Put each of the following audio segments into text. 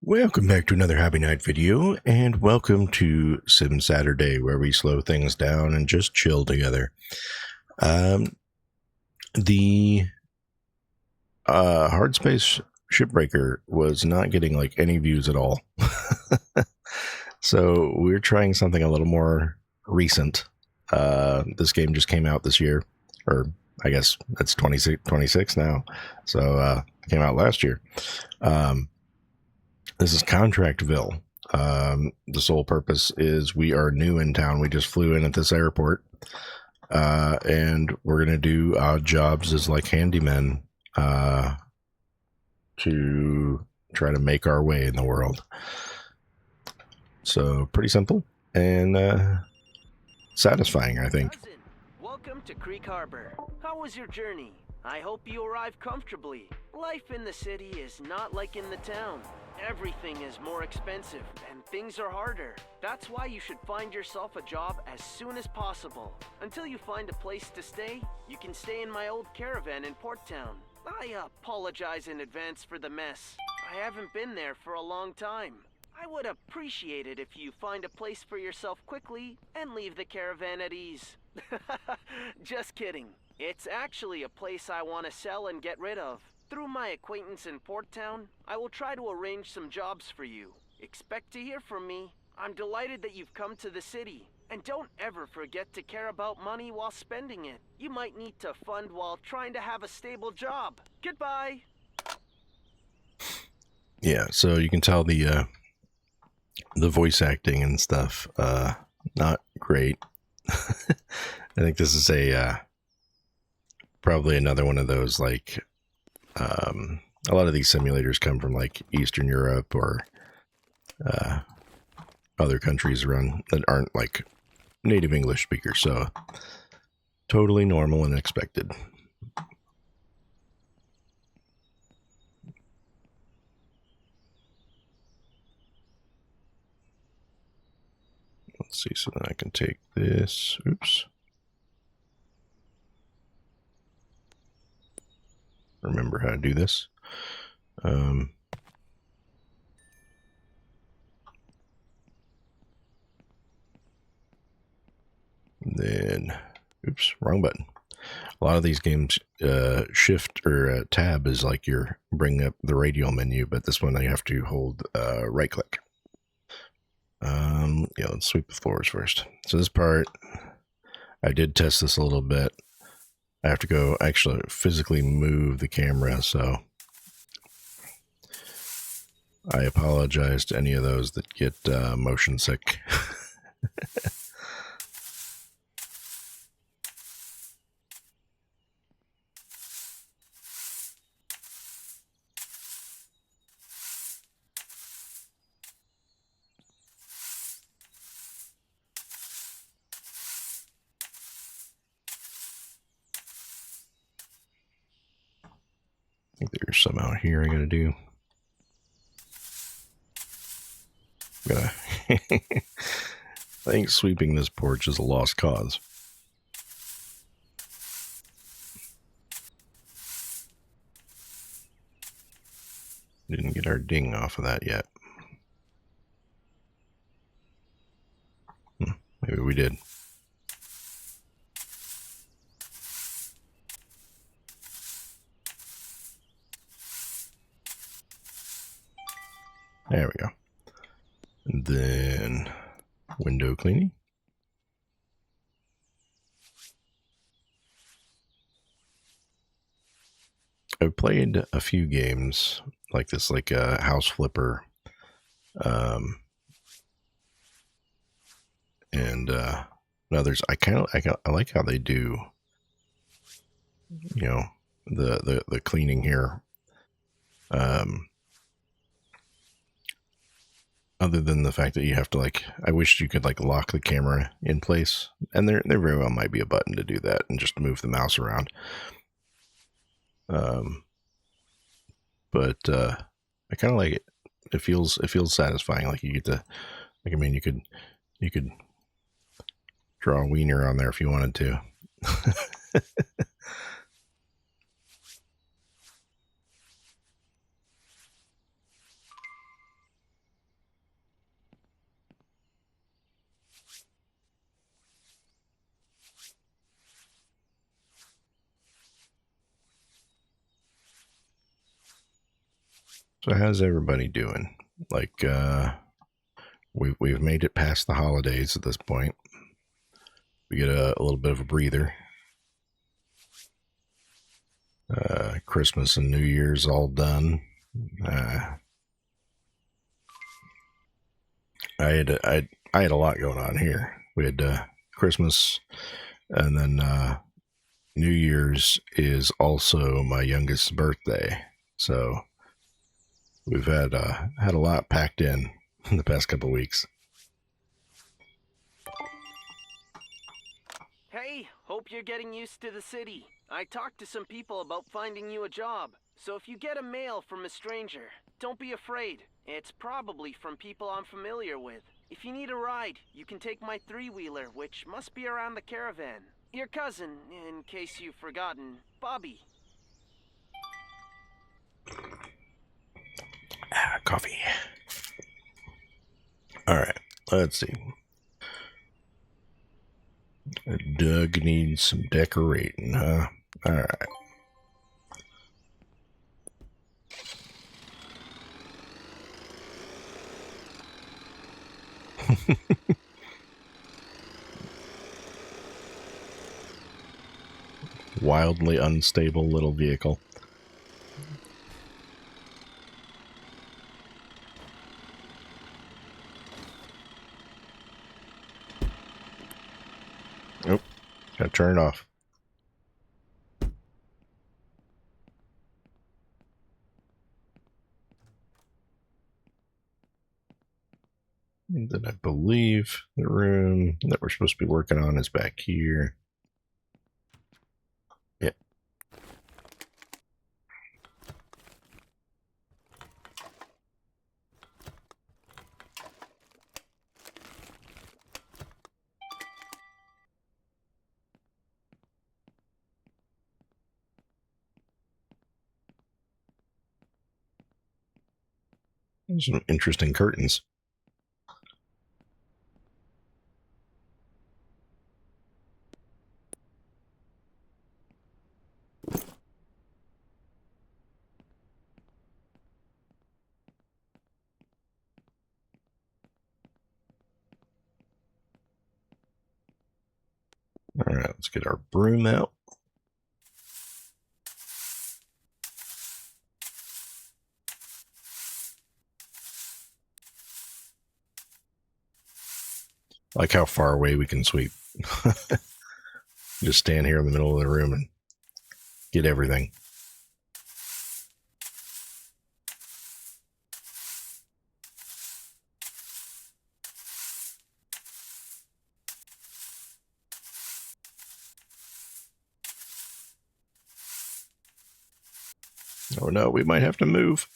Welcome back to another Happy Night video, and welcome to Sim Saturday, where we slow things down and just chill together. The Hard Space Shipbreaker was not getting like any views at all. So we're trying something a little more recent. This game just came out this year, or I guess it's 26 now. So it came out last year. This is ContractVille. The sole purpose is we are new in town. We just flew in at this airport. And we're going to do odd jobs as like handymen to try to make our way in the world. So pretty simple and satisfying, I think. Cousin, welcome to Creek Harbor. How was your journey? I hope you arrived comfortably. Life in the city is not like in the town. Everything is more expensive and things are harder. That's why you should find yourself a job as soon as possible. Until you find a place to stay, you can stay in my old caravan in Port Town. I apologize in advance for the mess. I haven't been there for a long time. I would appreciate it if you find a place for yourself quickly and leave the caravan at ease. Just kidding. It's actually a place I want to sell and get rid of. Through my acquaintance in Port Town, I will try to arrange some jobs for you. Expect to hear from me. I'm delighted that you've come to the city. And don't ever forget to care about money while spending it. You might need to fund while trying to have a stable job. Goodbye. Yeah, so you can tell the voice acting and stuff, not great. I think this is probably another one of those, like, a lot of these simulators come from like Eastern Europe or other countries around that aren't like native English speakers, so totally normal and expected. Let's see, so then I can take this. Oops. Remember how to do this. Then, oops, wrong button. A lot of these games, shift or tab is like you're bringing up the radial menu, but this one you have to hold right click. Yeah, let's sweep the floors first. So this part, I did test this a little bit. I have to go actually physically move the camera, so I apologize to any of those that get motion sick. I think there's some out here I gotta do. I think sweeping this porch is a lost cause. Didn't get our ding off of that yet. Maybe we did. There we go. And then window cleaning. I've played a few games like this, like a House Flipper, and others. I like how they do, you know, the cleaning here. Other than the fact that you have to like, I wish you could like lock the camera in place, and there very well might be a button to do that and just move the mouse around. But I kind of like it. It feels satisfying. Like you get to, like, I mean, you could draw a wiener on there if you wanted to. So how's everybody doing? Like, we've made it past the holidays at this point. We get a little bit of a breather. Christmas and New Year's all done. I had a lot going on here. We had Christmas, and then New Year's is also my youngest's birthday. So we've had a lot packed in the past couple of weeks. Hey, hope you're getting used to the city. I talked to some people about finding you a job. So if you get a mail from a stranger, don't be afraid. It's probably from people I'm familiar with. If you need a ride, you can take my three-wheeler, which must be around the caravan. Your cousin, in case you've forgotten, Bobby. Coffee. All right, let's see. Doug needs some decorating, huh? All right. Wildly unstable little vehicle. Nope. Gotta turn it off. And then I believe the room that we're supposed to be working on is back here. Yep. Some interesting curtains. All right, let's get our broom out. Like how far away we can sweep. Just stand here in the middle of the room and get everything. Oh no, we might have to move.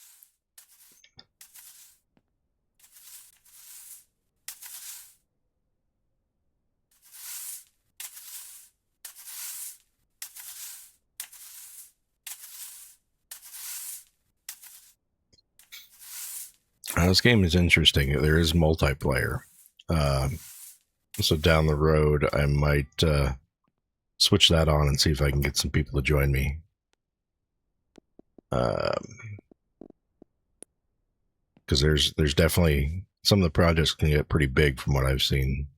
This game is interesting. There is multiplayer. So down the road, I might switch that on and see if I can get some people to join me. Because there's definitely some of the projects can get pretty big from what I've seen.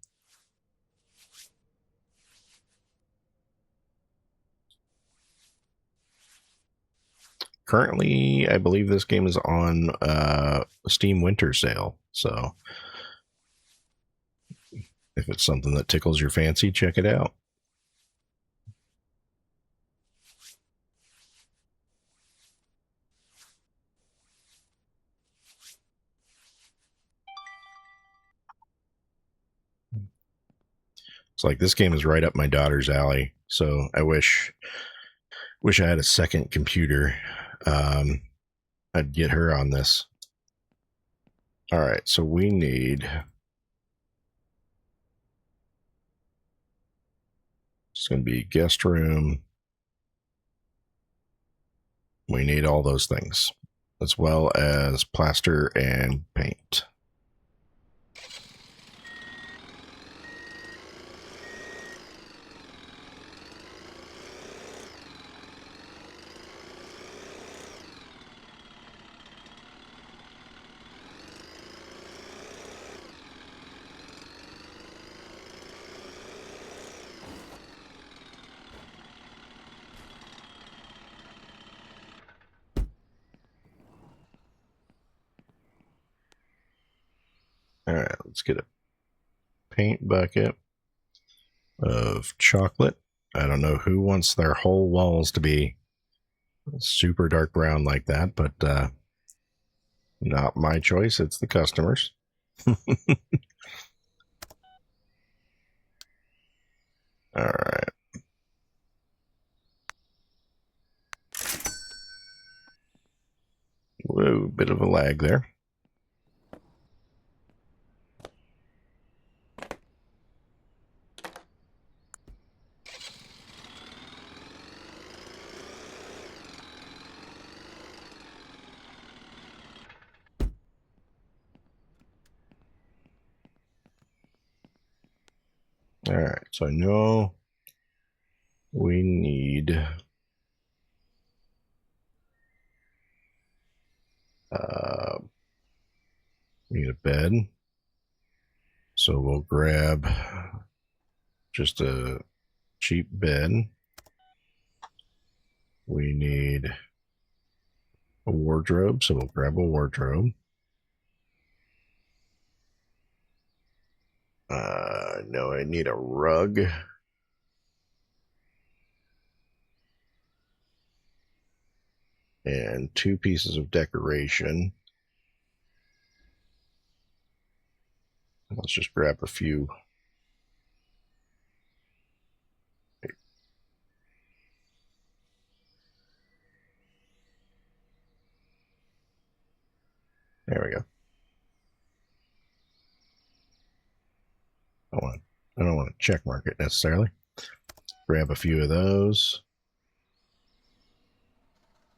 Currently, I believe this game is on Steam Winter Sale. So if it's something that tickles your fancy, check it out. It's like this game is right up my daughter's alley. So I wish I had a second computer. I'd get her on this. All right, so we need. It's going to be guest room. We need all those things, as well as plaster and paint. All right, let's get a paint bucket of chocolate. I don't know who wants their whole walls to be super dark brown like that, but not my choice. It's the customers. All right. Whoa, bit of a lag there. All right, so I know we need a bed. So we'll grab just a cheap bed. We need a wardrobe, so we'll grab a wardrobe. No, I need a rug. And 2 pieces of decoration. Let's just grab a few. There we go. I don't want to check mark it necessarily. Grab a few of those.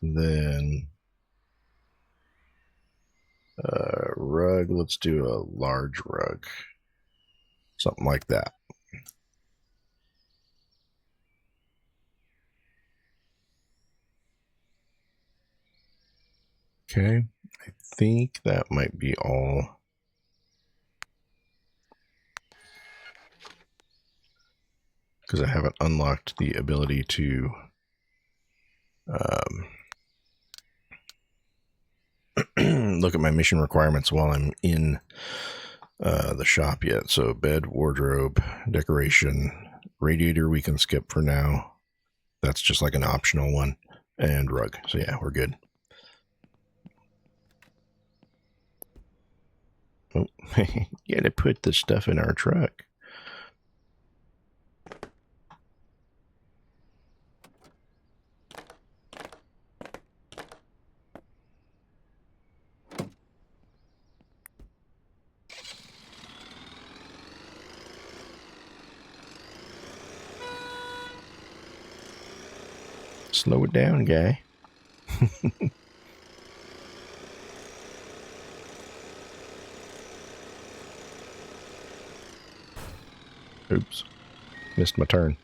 Then rug, let's do a large rug. Something like that. Okay, I think that might be all. Because I haven't unlocked the ability to look at my mission requirements while I'm in the shop yet. So bed, wardrobe, decoration, radiator we can skip for now. That's just like an optional one. And rug. So yeah, we're good. Oh, you gotta put the stuff in our truck. Slow it down, guy. Oops. Missed my turn.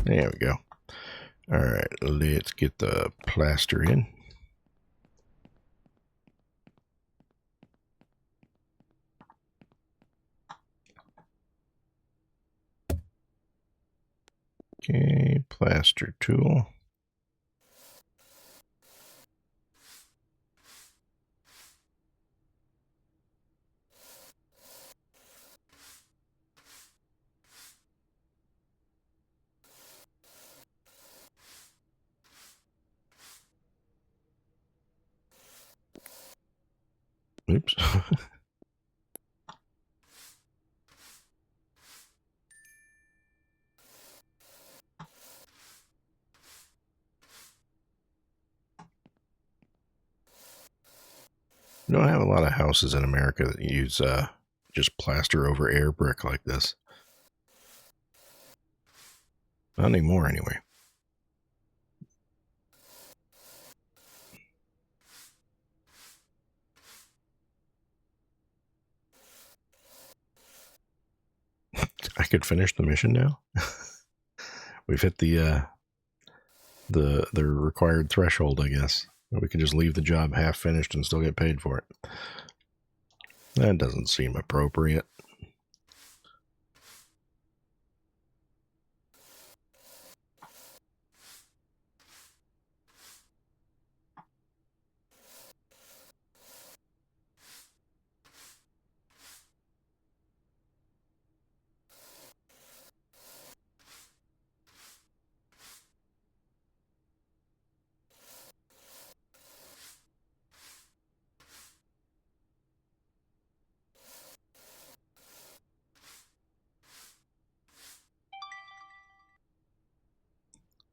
There we go. All right, let's get the plaster in. Okay, plaster tool. Oops. You don't have a lot of houses in America that use just plaster over air brick like this. Not anymore, anyway. I could finish the mission now. We've hit the required threshold, I guess. We could just leave the job half finished and still get paid for it. That doesn't seem appropriate.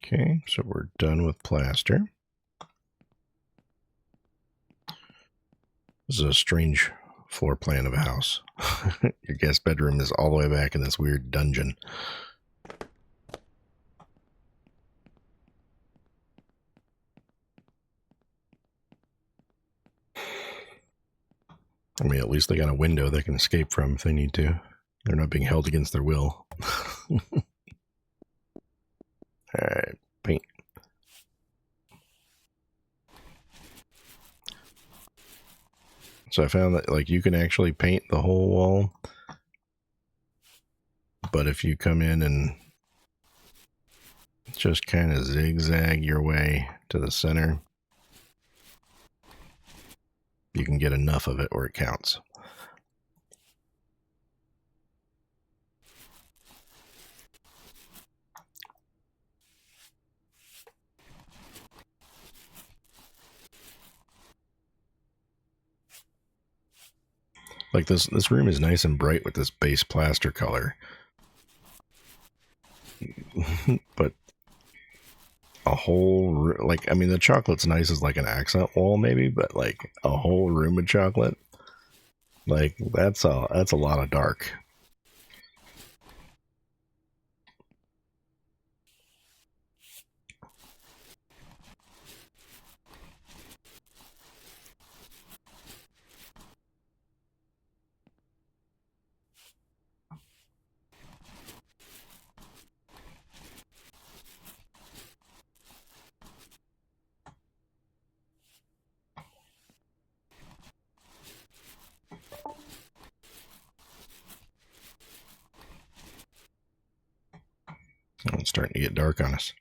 Okay, so we're done with plaster. This is a strange floor plan of a house. Your guest bedroom is all the way back in this weird dungeon. I mean, at least they got a window they can escape from if they need to. They're not being held against their will. Alright, paint. So I found that, like, you can actually paint the whole wall, but if you come in and just kind of zigzag your way to the center, you can get enough of it where it counts. Like this room is nice and bright with this base plaster color. But a whole, like, I mean, the chocolate's nice as like an accent wall maybe, but like a whole room of chocolate, like that's a lot of dark. Oh, it's starting to get dark on us.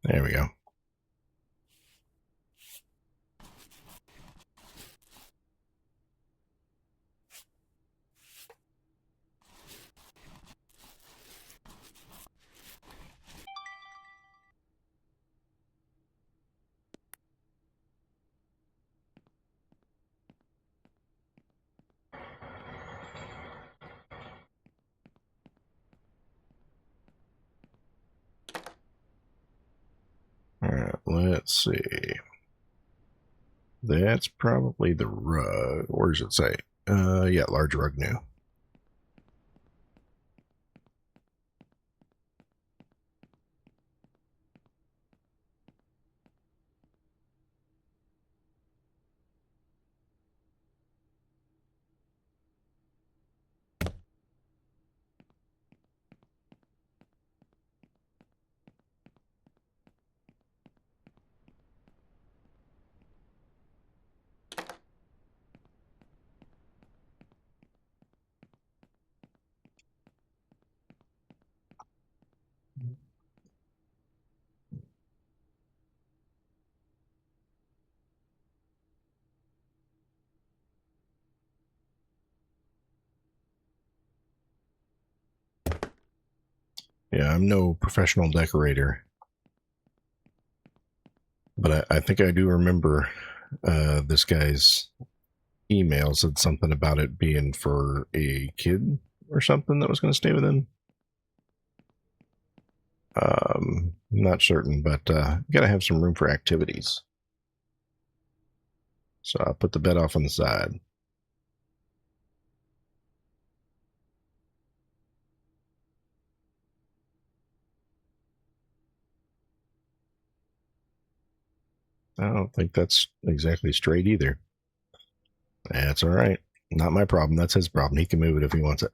There we go. Alright, let's see. That's probably the rug. Where does it say? Yeah, large rug new. Yeah, I'm no professional decorator, but I think I do remember this guy's email said something about it being for a kid or something that was going to stay with him. Not certain, but you got to have some room for activities. So I'll put the bed off on the side. I don't think that's exactly straight either. That's all right. Not my problem. That's his problem. He can move it if he wants it.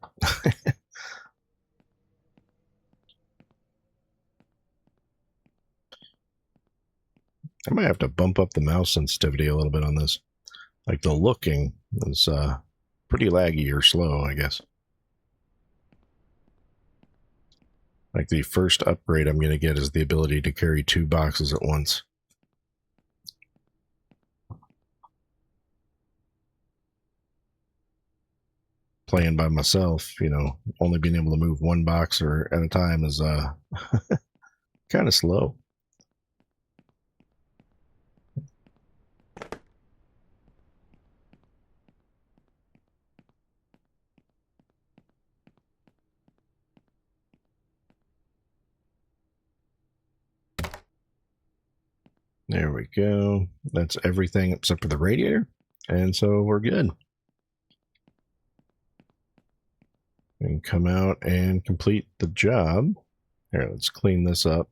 I might have to bump up the mouse sensitivity a little bit on this. Like the looking is pretty laggy or slow, I guess. Like the first upgrade I'm going to get is the ability to carry 2 boxes at once. Playing by myself, only being able to move 1 box or at a time is kind of slow. There we go. That's everything except for the radiator. And so we're good. And come out and complete the job. Here, let's clean this up.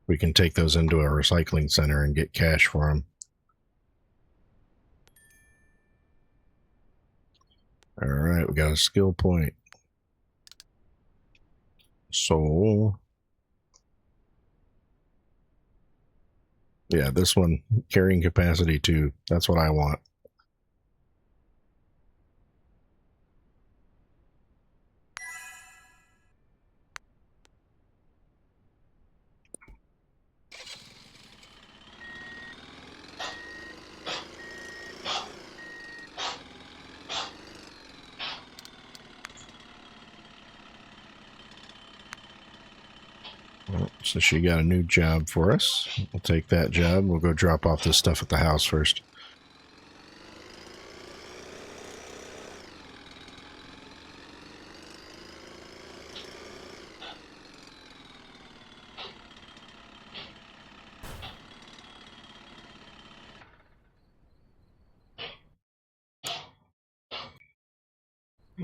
We can take those into a recycling center and get cash for them. All right, we got a skill point. So, yeah, this one, carrying capacity 2. That's what I want. So she got a new job for us. We'll take that job. We'll go drop off this stuff at the house first.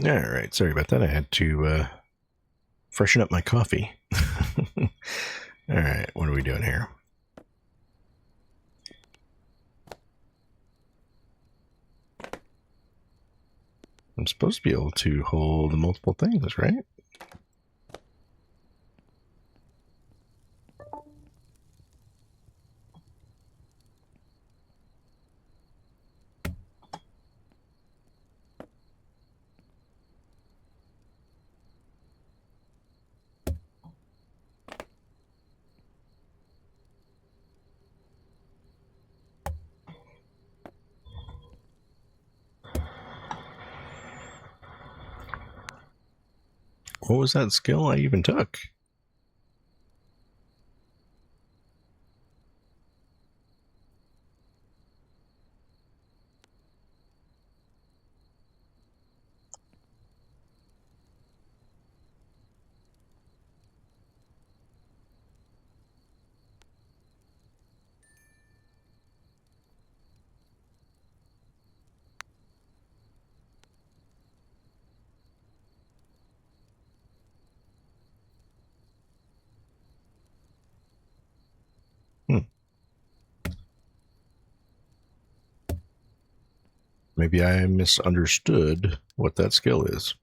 All right, sorry about that. I had to freshen up my coffee. All right, what are we doing here? I'm supposed to be able to hold multiple things, right? What was that skill I even took? Maybe I misunderstood what that skill is.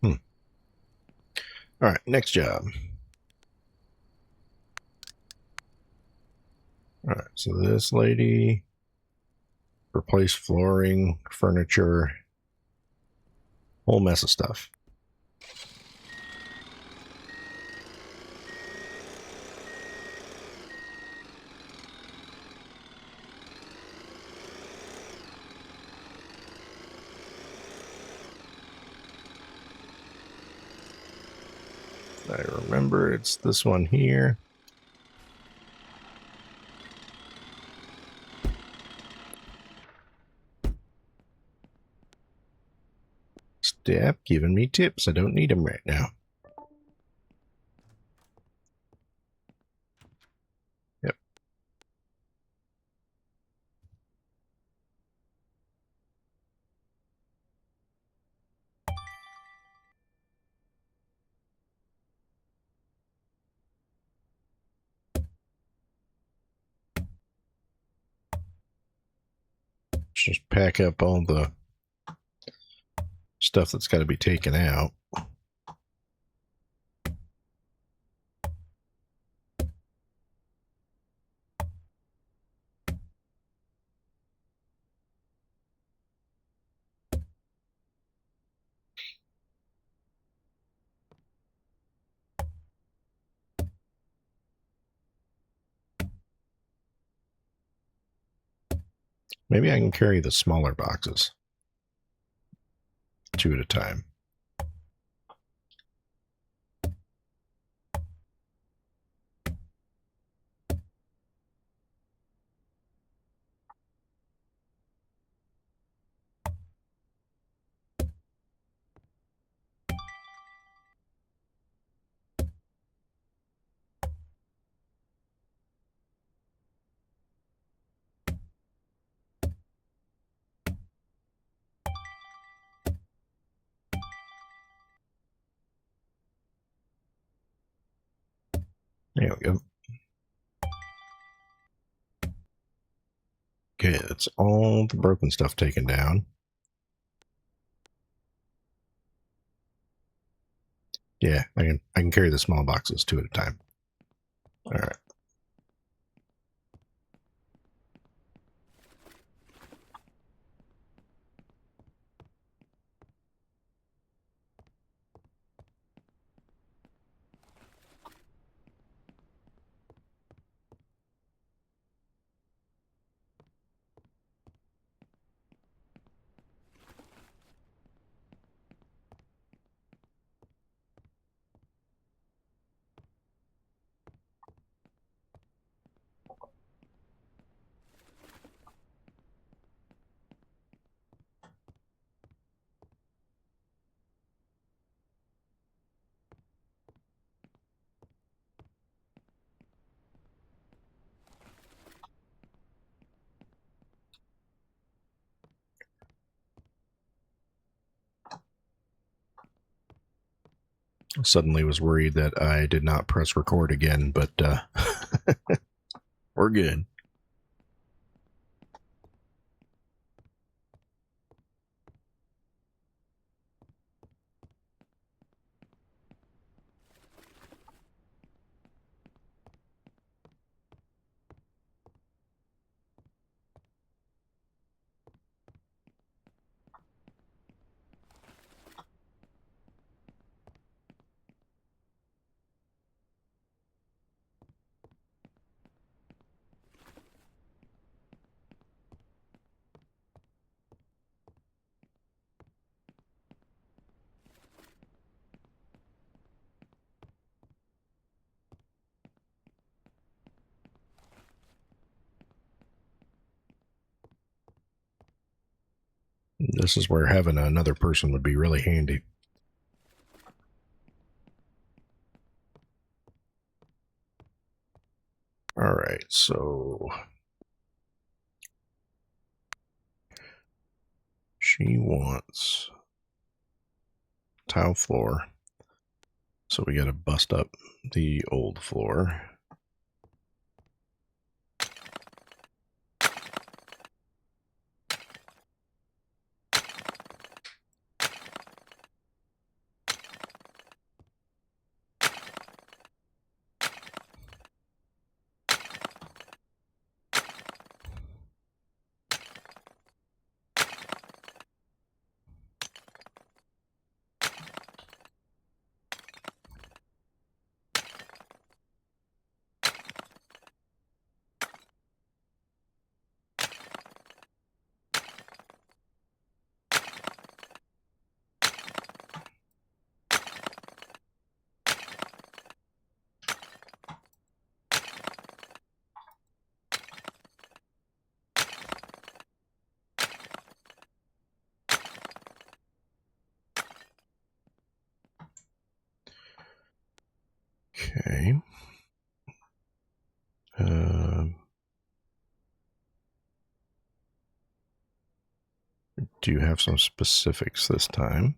All right, next job. All right, so this lady, replace flooring, furniture, whole mess of stuff. I remember it's this one here. Stop giving me tips. I don't need them right now. Yep. just pack up all the stuff that's got to be taken out. Maybe I can carry the smaller boxes 2 at a time. There we go. Okay, that's all the broken stuff taken down. Yeah, I can carry the small boxes 2 at a time. All right. Suddenly was worried that I did not press record again, but we're good. This is where having another person would be really handy. All right, so she wants tile floor, so we got to bust up the old floor. Okay. Do you have some specifics this time?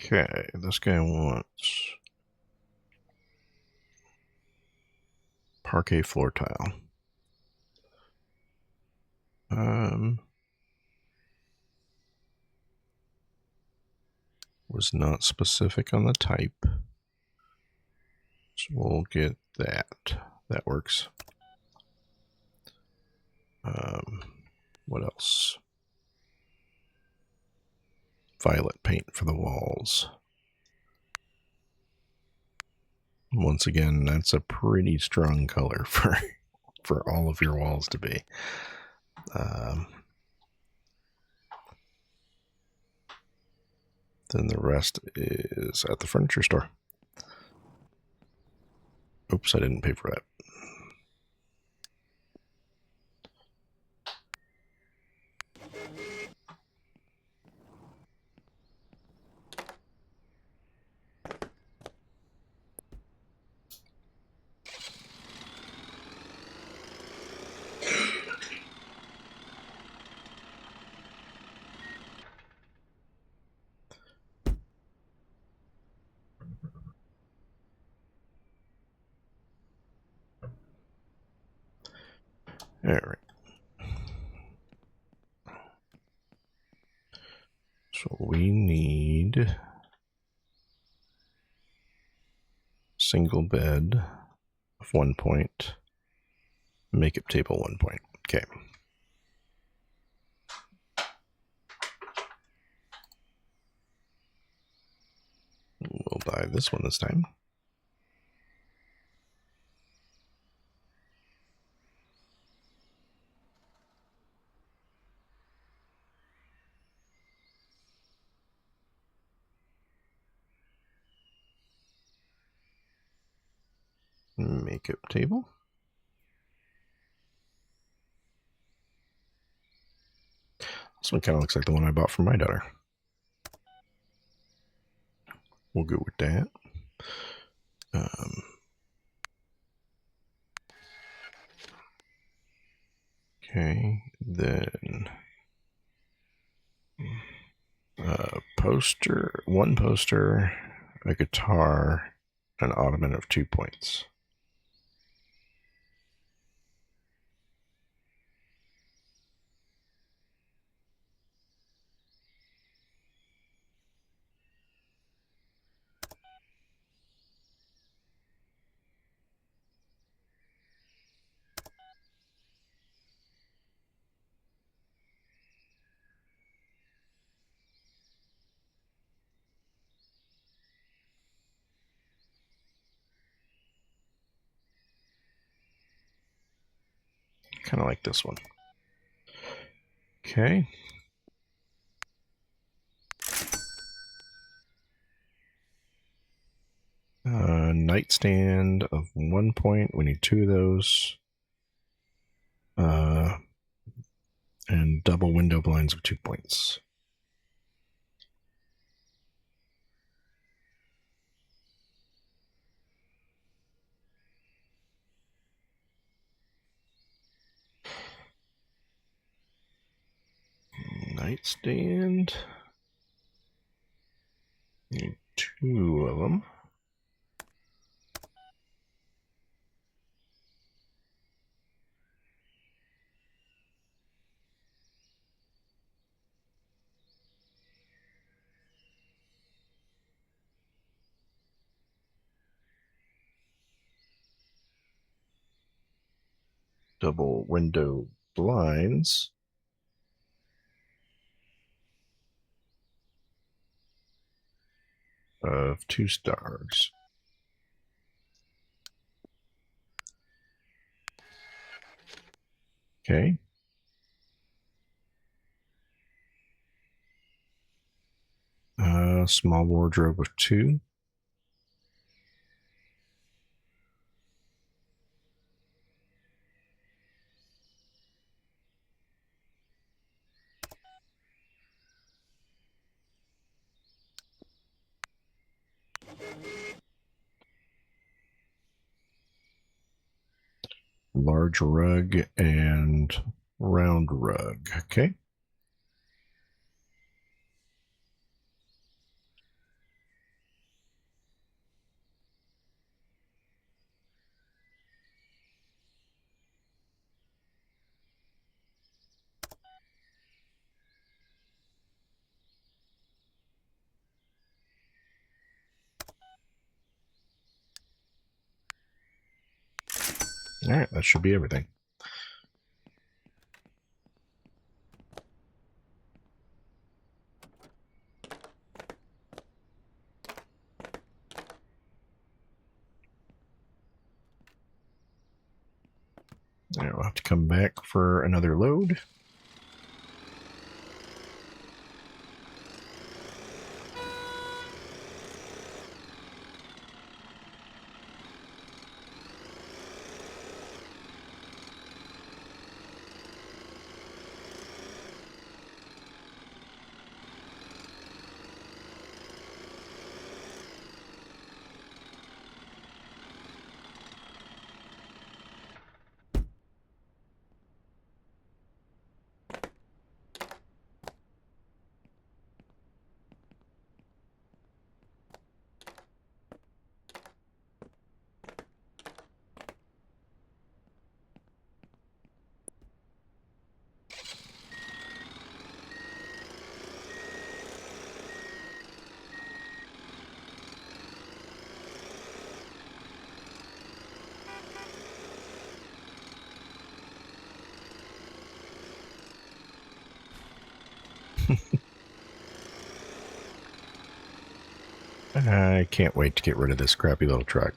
Okay, this guy wants parquet floor tile. Was not specific on the type. So we'll get that. That works. What else? Violet paint for the walls. Once again, that's a pretty strong color for all of your walls to be. Then the rest is at the furniture store. Oops, I didn't pay for that. All right. So we need single bed of 1 point, makeup table 1 point. Okay. We'll buy this one this time. Makeup table. This one kind of looks like the one I bought for my daughter. We'll go with that. Okay, then poster, one poster, a guitar, an ottoman of 2 points. Kind of like this one. Okay. Nightstand of 1 point. We need 2 of those. And double window blinds of 2 points. Nightstand. Need 2 of them. Double window blinds of 2 stars. Okay. Small wardrobe of 2. Large rug and round rug. Okay. All right, that should be everything. All right, we'll have to come back for another load. I can't wait to get rid of this crappy little truck.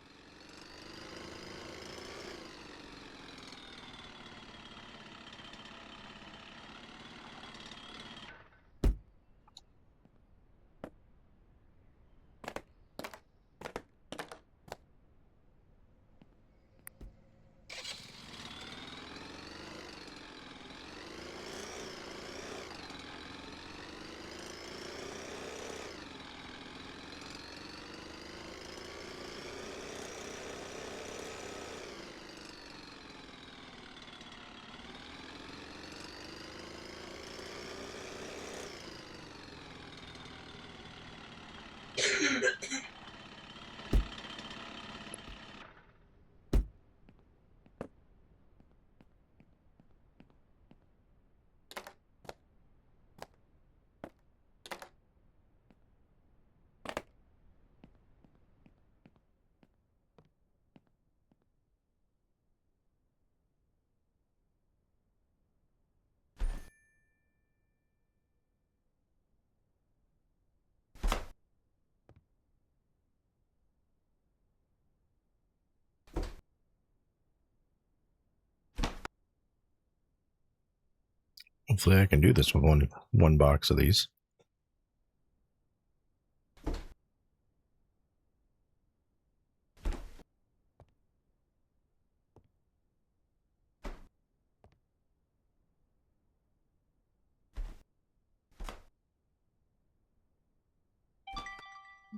Hopefully I can do this with one box of these.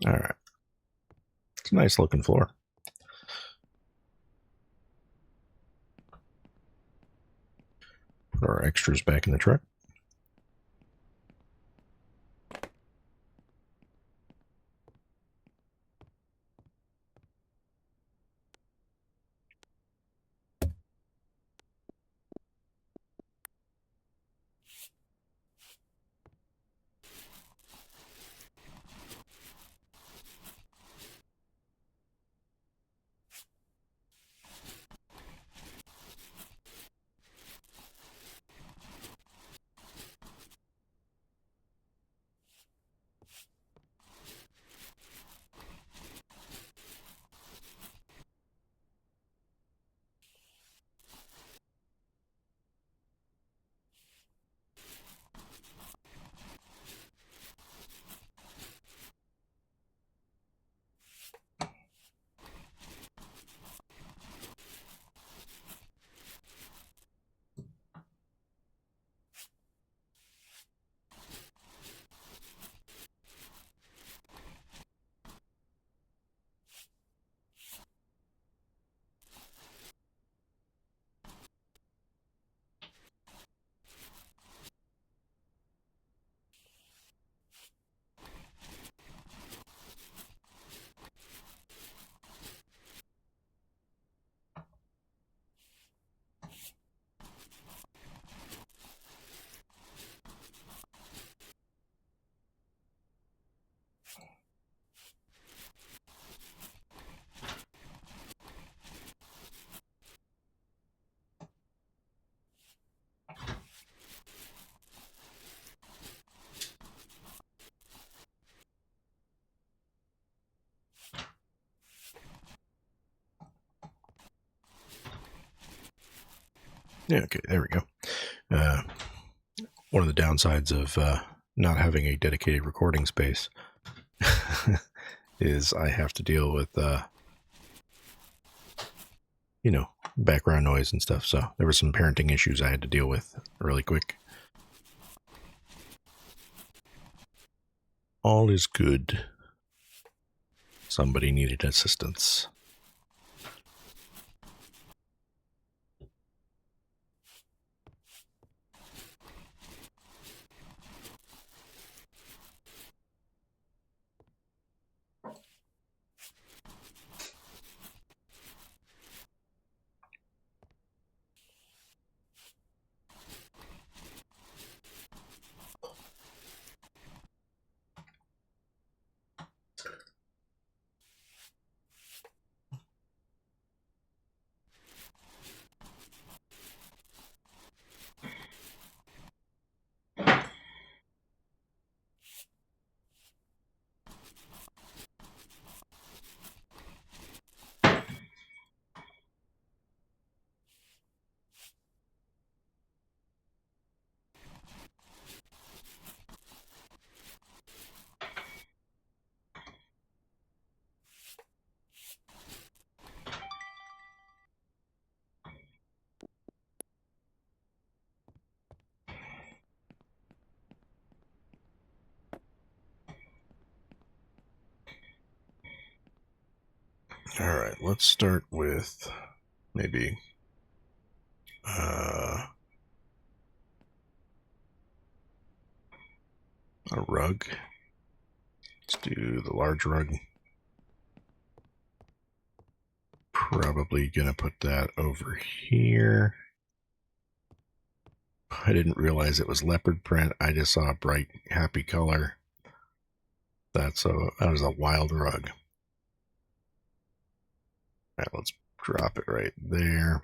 All right. It's a nice looking floor. Put our extras back in the truck. Yeah, okay, there we go. One of the downsides of not having a dedicated recording space is I have to deal with, background noise and stuff. So there were some parenting issues I had to deal with really quick. All is good. Somebody needed assistance. All right, let's start with maybe a rug. Let's do the large rug. Probably gonna put that over here. I didn't realize it was leopard print. I just saw a bright, happy color. That was a wild rug. All right, let's drop it right there.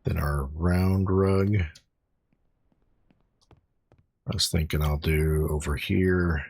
Then our round rug, I was thinking I'll do over here.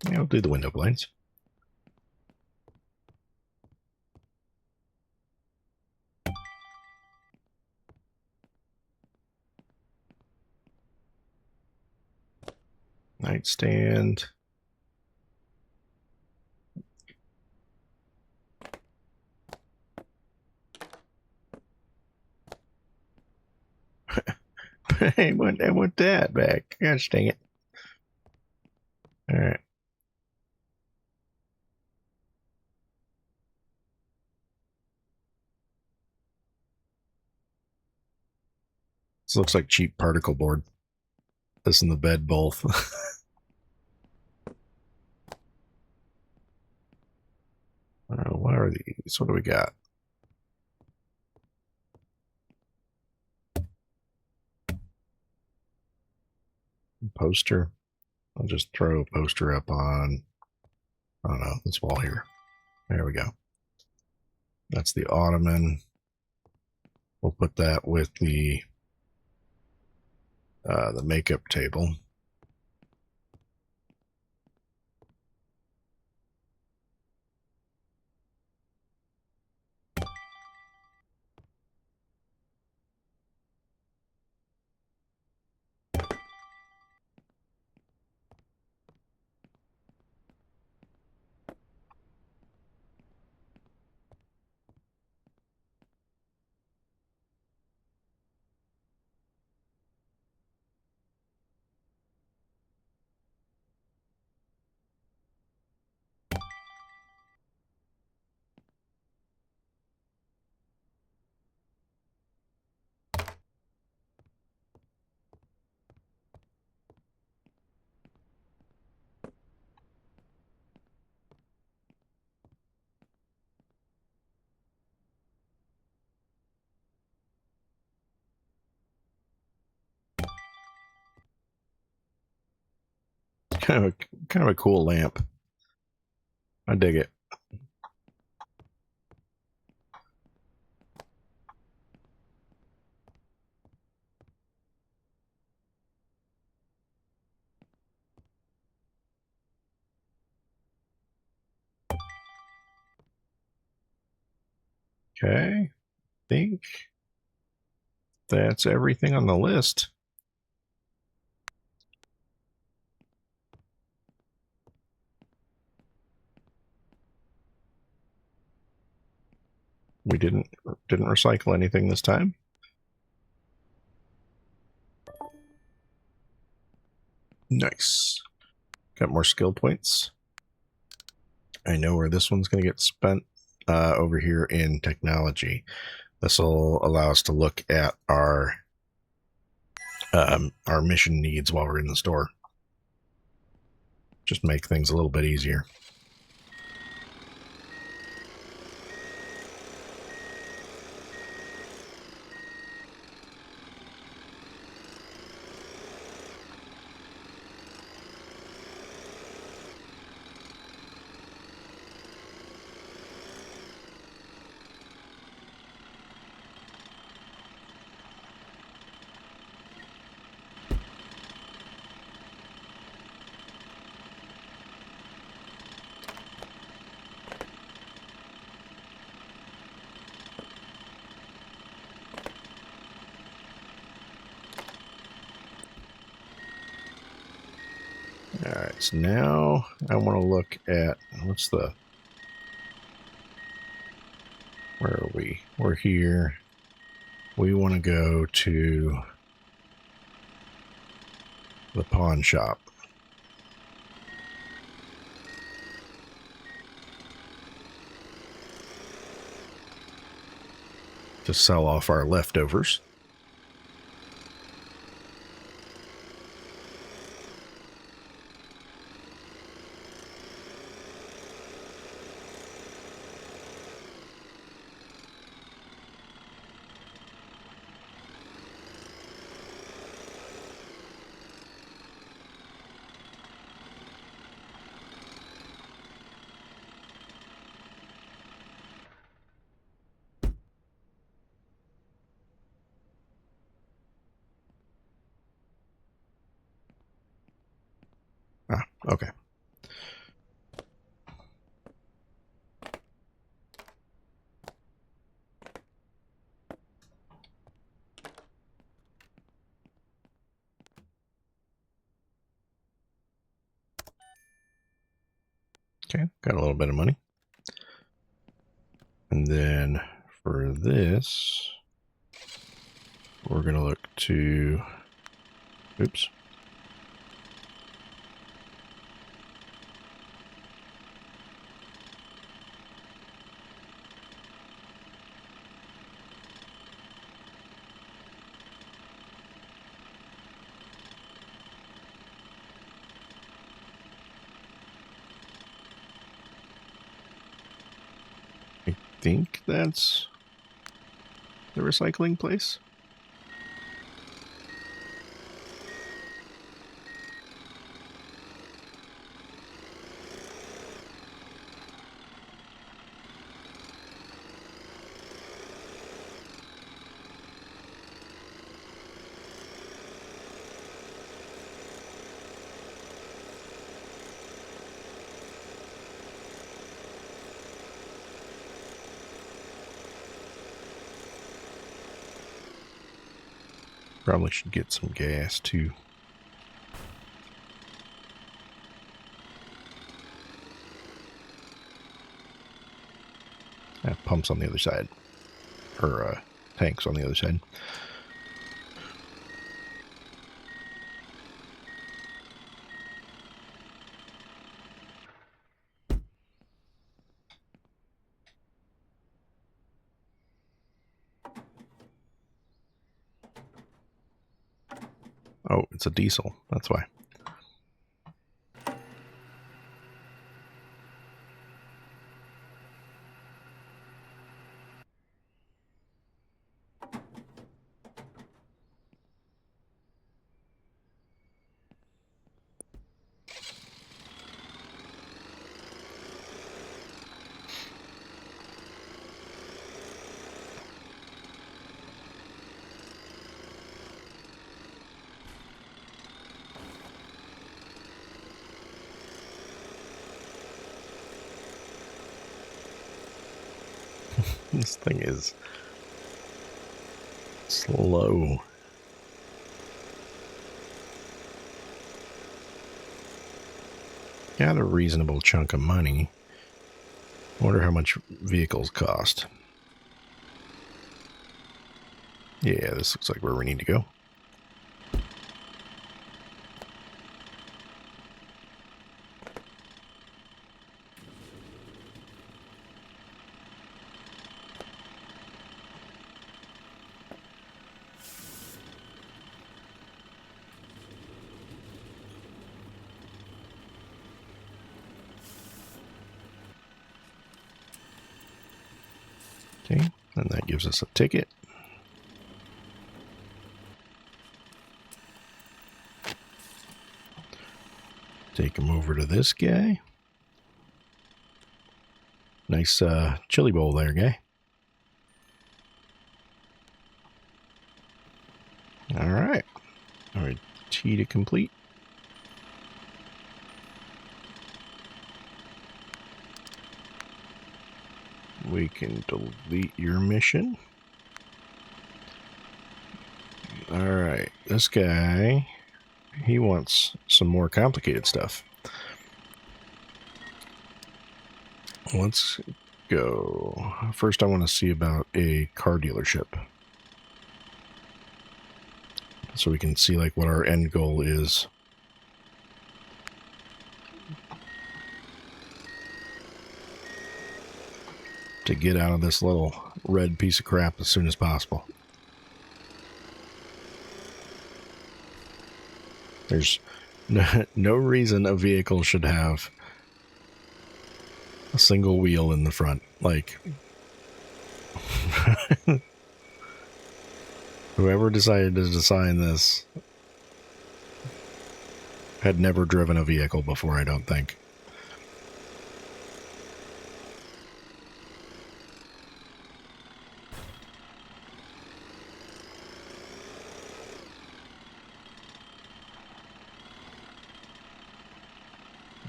Yeah, I'll do the window blinds. Nightstand. I want that back. Gosh dang it. All right. This looks like cheap particle board. This and the bed both. What are these? What do we got? Poster. I'll just throw a poster up on, I don't know, this wall here. There we go. That's the ottoman. We'll put that with the makeup table. Kind of a cool lamp. I dig it. Okay, I think that's everything on the list. We didn't recycle anything this time. Nice. Got more skill points. I know where this one's going to get spent, over here in technology. This will allow us to look at our mission needs while we're in the store. Just make things a little bit easier. Alright, so now I want to look at, where are we? We're here. We want to go to the pawn shop. To sell off our leftovers. Ah, okay. Okay, got a little bit of money. And then for this, we're going to look to, oops. I think that's the recycling place. Probably should get some gas too. Pumps on the other side, or tanks on the other side. Oh, it's a diesel. That's why. This thing is slow. Got a reasonable chunk of money. Wonder how much vehicles cost. Yeah, this looks like where we need to go. Okay, and that gives us a ticket. Take him over to this guy. Nice chili bowl there, guy. All right. All right, T to complete. We can delete your mission. All right, this guy, he wants some more complicated stuff. Let's go. First, I want to see about a car dealership, so we can see like what our end goal is. To get out of this little red piece of crap as soon as possible. There's no reason a vehicle should have a single wheel in the front. Like, whoever decided to design this had never driven a vehicle before, I don't think.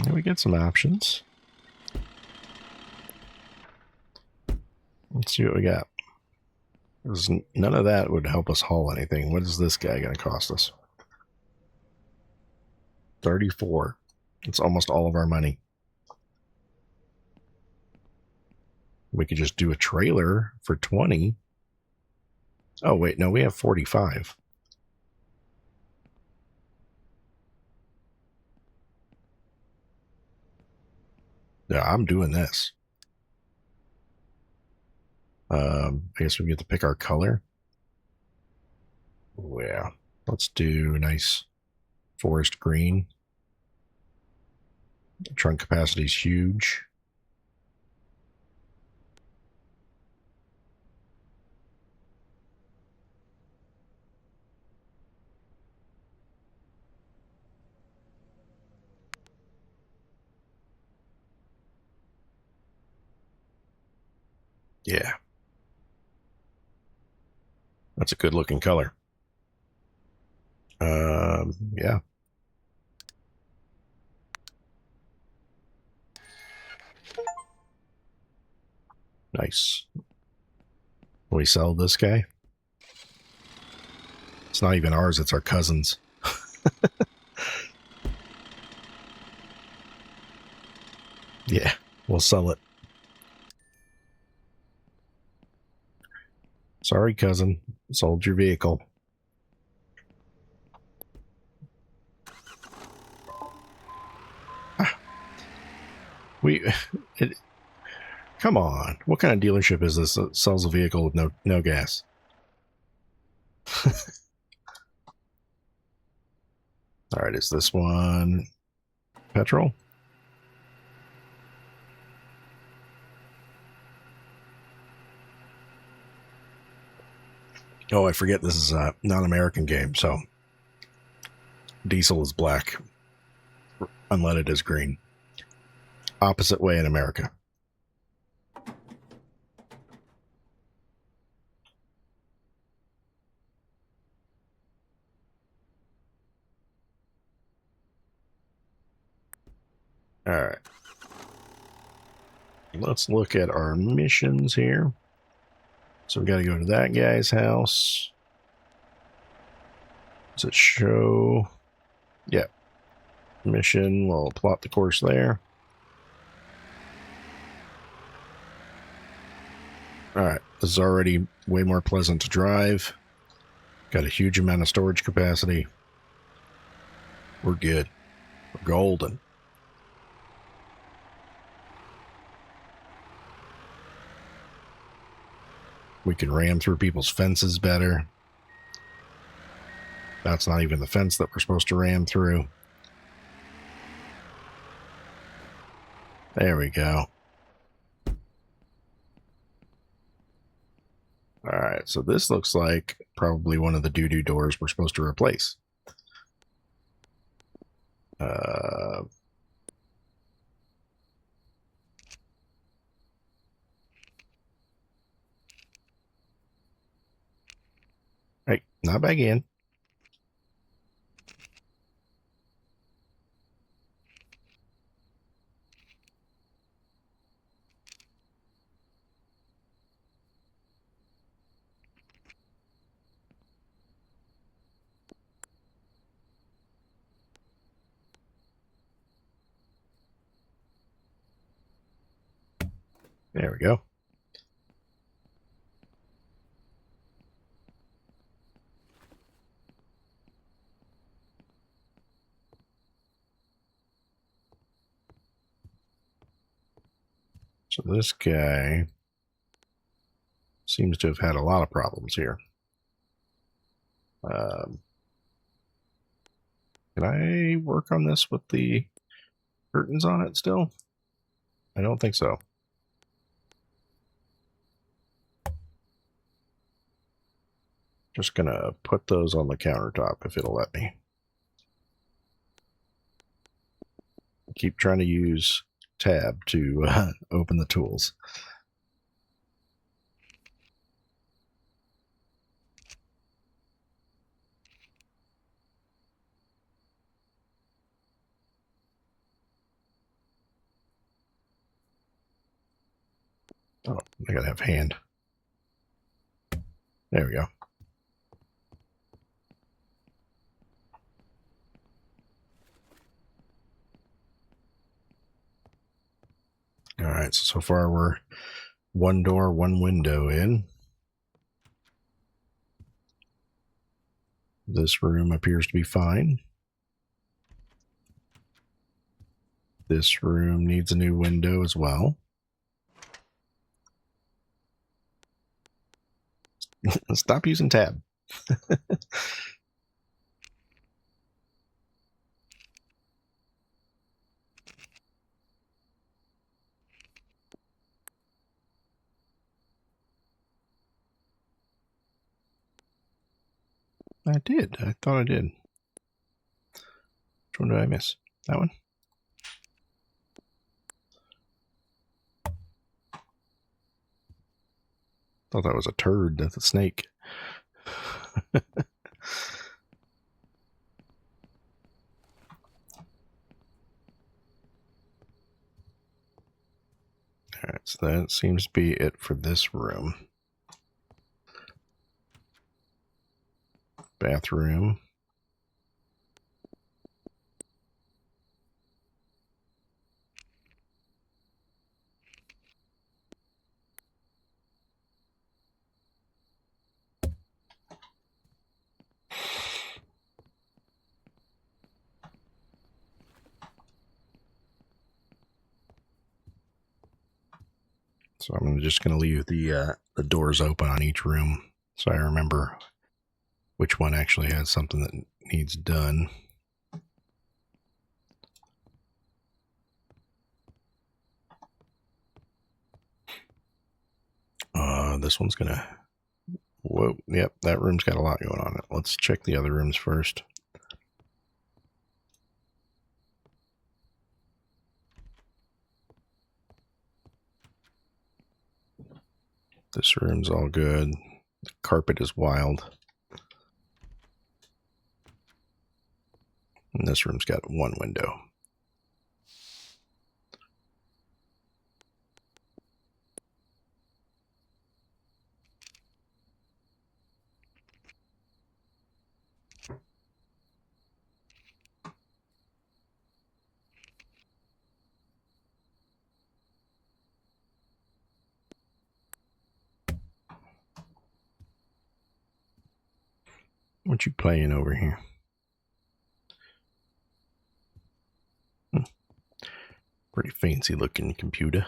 And we get some options. Let's see what we got. None of that would help us haul anything. What is this guy going to cost us? 34. It's almost all of our money. We could just do a trailer for 20. Oh, wait, no, we have 45. Yeah, I'm doing this. I guess we get to pick our color. Oh, yeah. Let's do a nice forest green. Trunk capacity is huge. Yeah. That's a good looking color. Yeah. Nice. We sell this guy. It's not even ours, it's our cousin's. Yeah, we'll sell it. Sorry, cousin. Sold your vehicle. Ah, it, come on. What kind of dealership is this that sells a vehicle with no gas? All right, is this one petrol? Oh, I forget this is a non-American game, so diesel is black, unleaded is green. Opposite way in America. All right. Let's look at our missions here. So we got to go to that guy's house. Does it show? Yeah. Mission. We'll plot the course there. Alright. This is already way more pleasant to drive. Got a huge amount of storage capacity. We're good. We're golden. We can ram through people's fences better. That's not even the fence that we're supposed to ram through. There we go. Alright, so this looks like probably one of the doo-doo doors we're supposed to replace. Hey, not back in. There we go. So this guy seems to have had a lot of problems here. Can I work on this with the curtains on it still? I don't think so. Just gonna put those on the countertop if it'll let me. Keep trying to use tab to open the tools. Oh, I gotta have hand. There we go. All right, so far we're one door, one window in. This room appears to be fine. This room needs a new window as well. Stop using tab. I did. I thought I did. Which one did I miss? That one? Thought that was a turd. That's a snake. Alright, so that seems to be it for this room. Bathroom. So I'm just going to leave the doors open on each room so I remember which one actually has something that needs done. This one's going to... Whoa, yep, that room's got a lot going on it. Let's check the other rooms first. This room's all good. The carpet is wild. And this room's got one window. What you playing over here? Pretty fancy looking computer.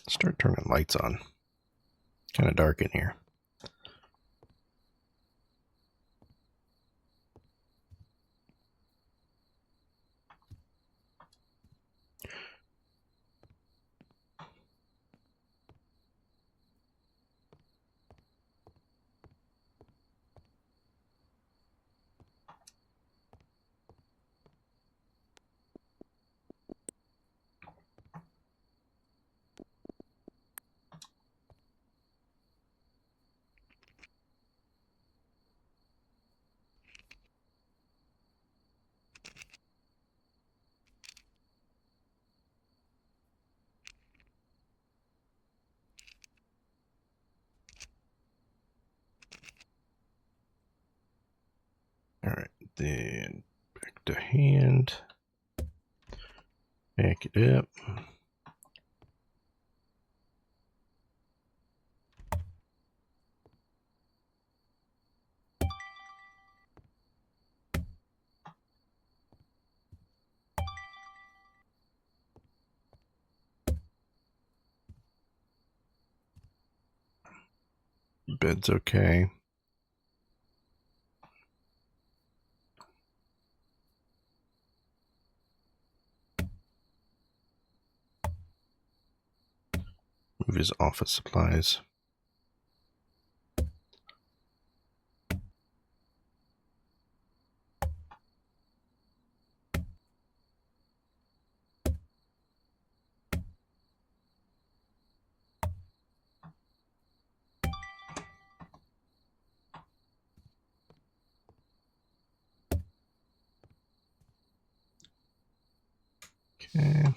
Start turning lights on. Kind of dark in here. All right, then back to hand. Back it up. Bed's okay. Move his office supplies. Okay.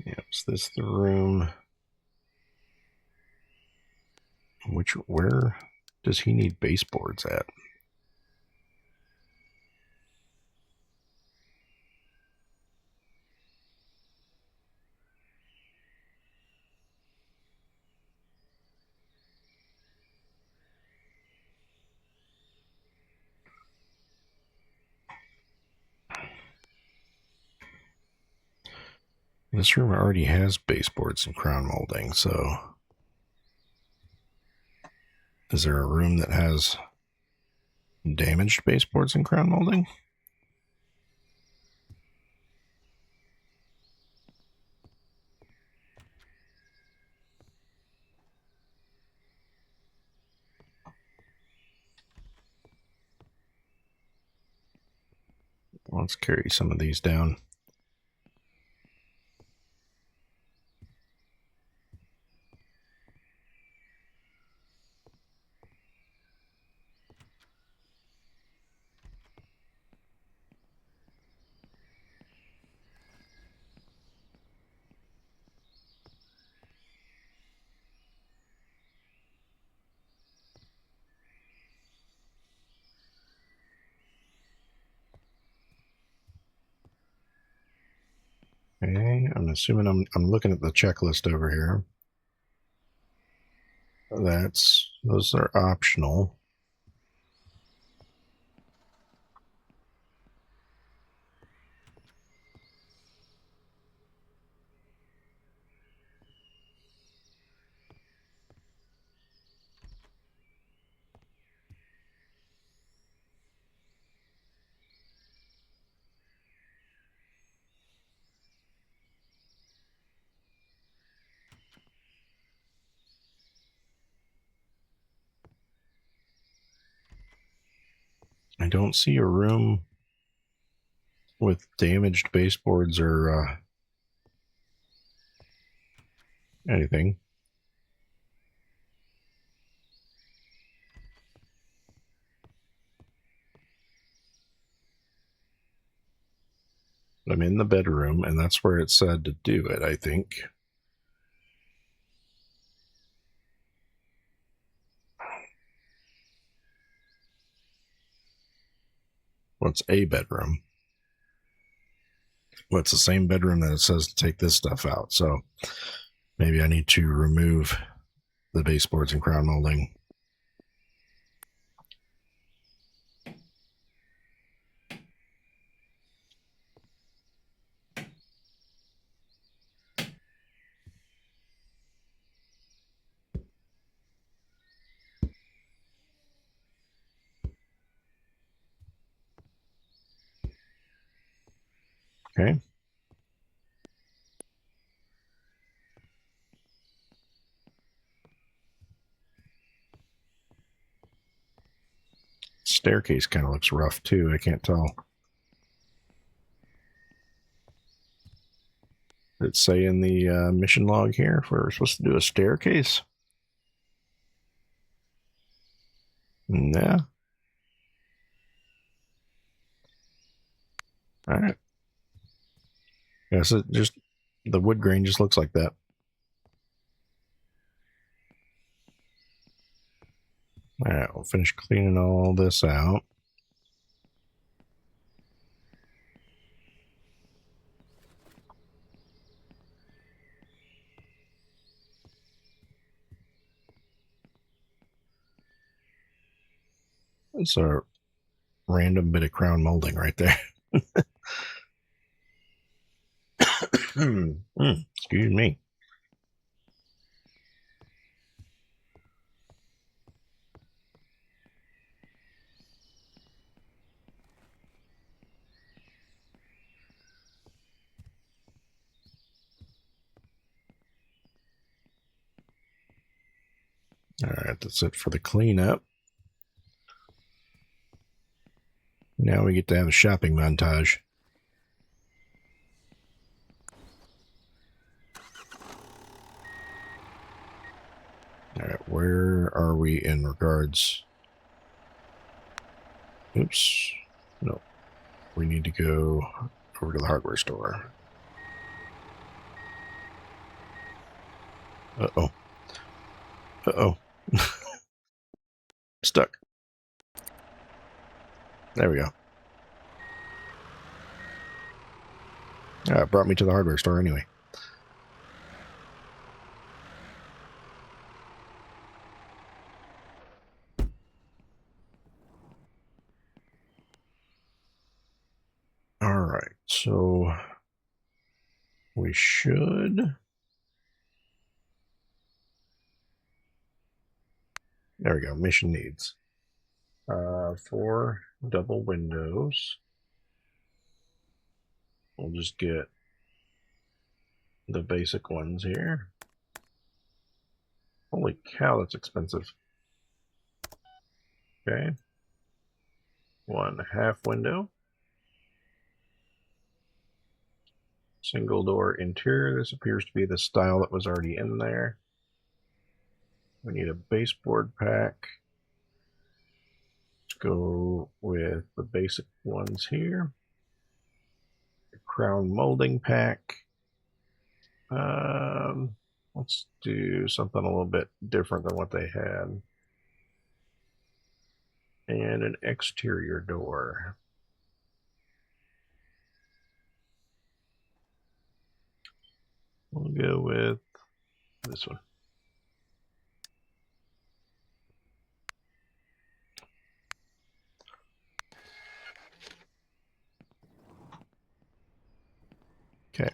Yep, is this the room? Where does he need baseboards at? This room already has baseboards and crown molding, so is there a room that has damaged baseboards and crown molding? Let's carry some of these down. Okay, I'm assuming I'm looking at the checklist over here. Those are optional. I don't see a room with damaged baseboards or anything. I'm in the bedroom, and that's where it said to do it, I think. What's a bedroom? Well, it's the same bedroom that it says to take this stuff out. So maybe I need to remove the baseboards and crown molding. Okay. Staircase kind of looks rough too. I can't tell. Did it say in the mission log here if we're supposed to do a staircase? Nah. All right. Yes, it just the wood grain just looks like that. All right, we'll finish cleaning all this out. It's a random bit of crown molding right there. Excuse me. All right, that's it for the cleanup. Now we get to have a shopping montage. All right, where are we in regards? Oops. No. We need to go over to the hardware store. Uh-oh. Uh-oh. Stuck. There we go. It brought me to the hardware store anyway. All right, so we should. There we go. Mission needs 4 double windows. We'll just get the basic ones here. Holy cow, that's expensive. Okay. 1 half window. Single door interior. This appears to be the style that was already in there. We need a baseboard pack. Let's go with the basic ones here. Crown molding pack. Let's do something a little bit different than what they had. And an exterior door. We'll go with this one. Okay.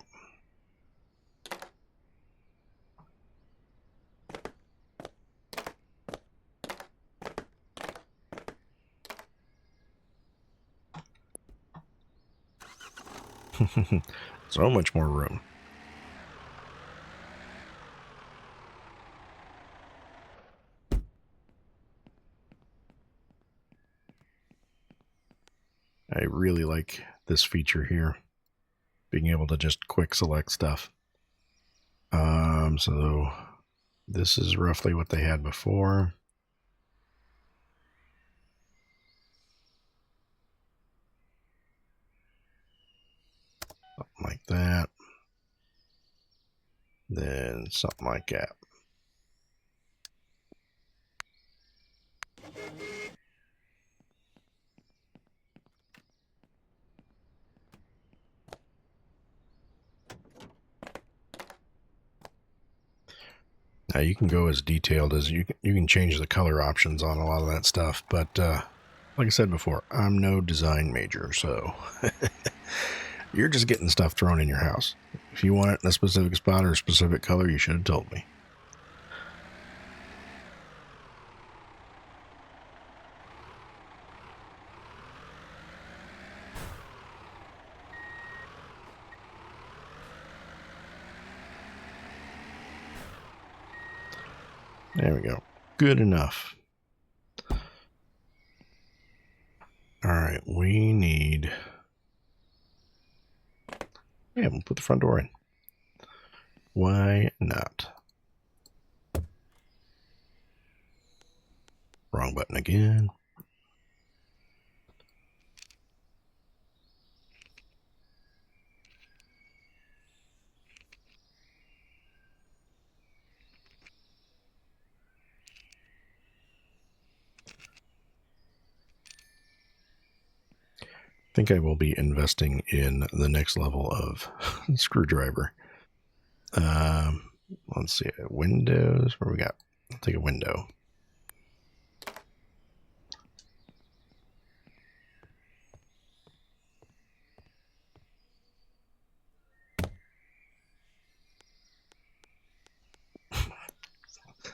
So much more room. really like this feature here, being able to just quick select stuff. So this is roughly what they had before. Something like that. Then something like that. Now you can go as detailed as you can change the color options on a lot of that stuff, but like I said before, I'm no design major, so you're just getting stuff thrown in your house. If you want it in a specific spot or a specific color, you should have told me. There we go. Good enough. All right, we need... Yeah, we'll put the front door in. Why not? Wrong button again. I think I will be investing in the next level of screwdriver. Let's see. Windows. Where we got? I'll take a window.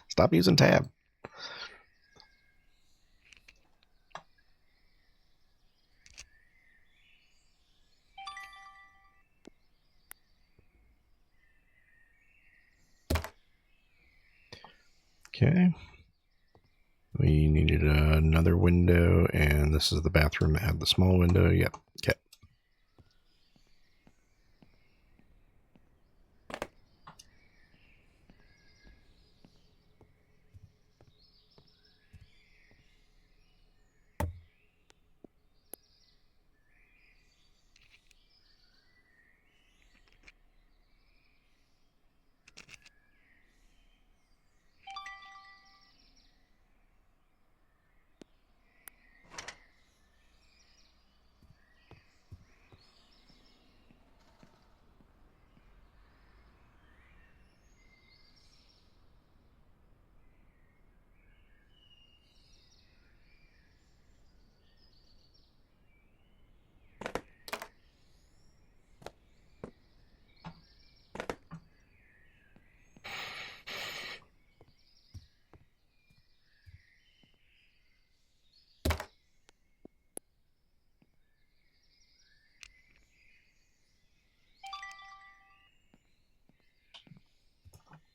Stop using tab. Okay. We needed another window, and this is the bathroom that had the small window. Yep. Okay.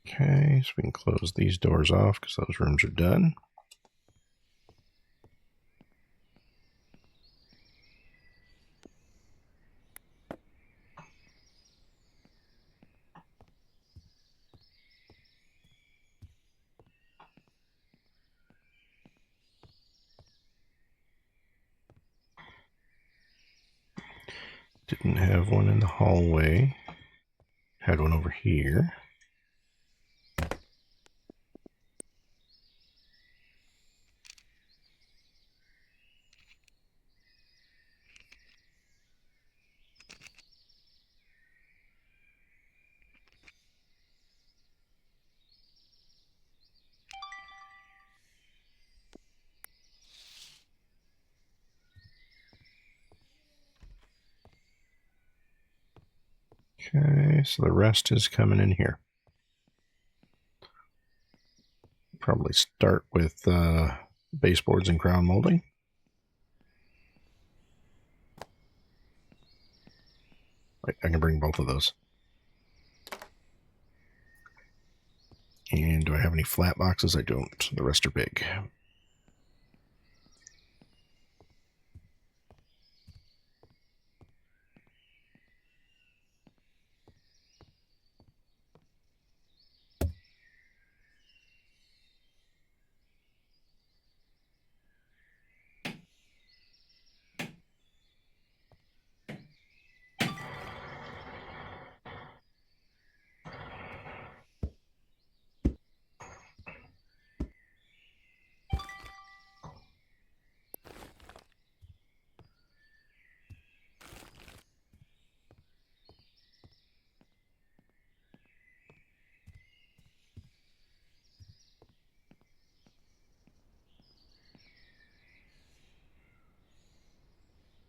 Okay, so we can close these doors off because those rooms are done. Didn't have one in the hallway. Had one over here. Okay, so the rest is coming in here. Probably start with baseboards and crown molding. Wait, I can bring both of those. And do I have any flat boxes? I don't. The rest are big.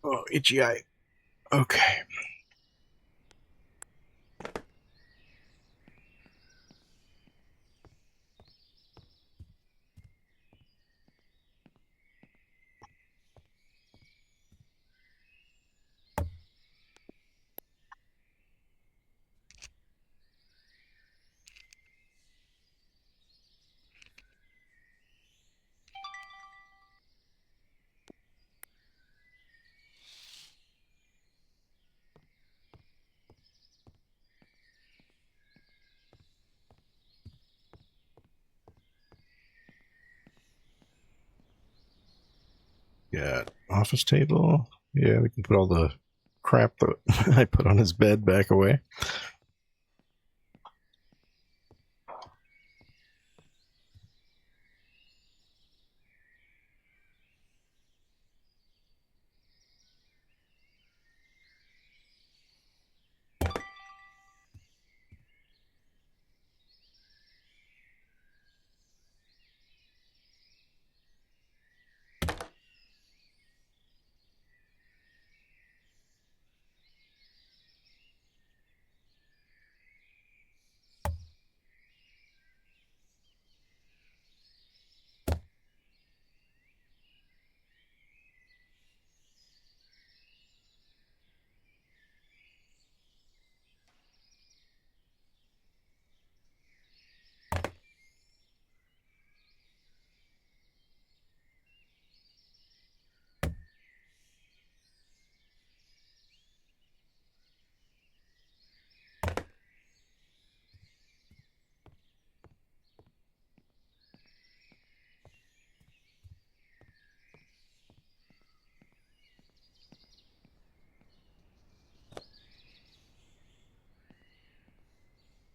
Oh, itchy eye. Okay. Got office table. Yeah, we can put all the crap that I put on his bed back away.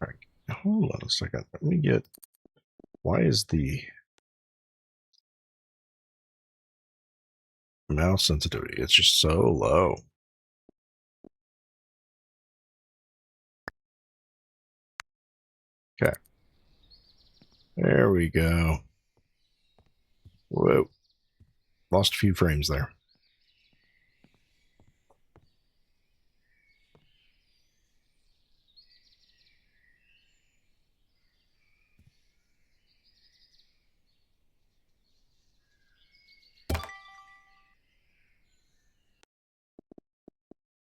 All right. Hold on a second. Let me get. Why is the mouse sensitivity? It's just so low. Okay. There we go. Whoa. Lost a few frames there.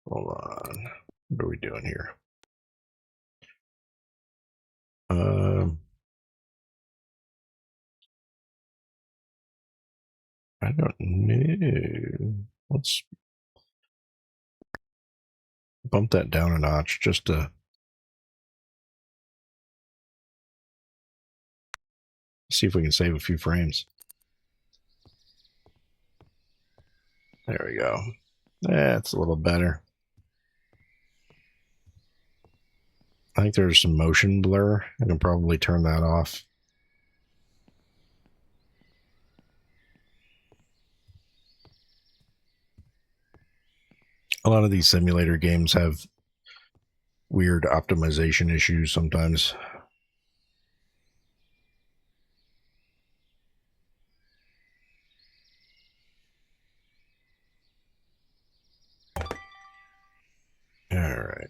Hold on. What are we doing here? I don't know. Let's bump that down a notch just to see if we can save a few frames. There we go. That's a little better. I think there's some motion blur. I can probably turn that off. A lot of these simulator games have weird optimization issues sometimes. All right.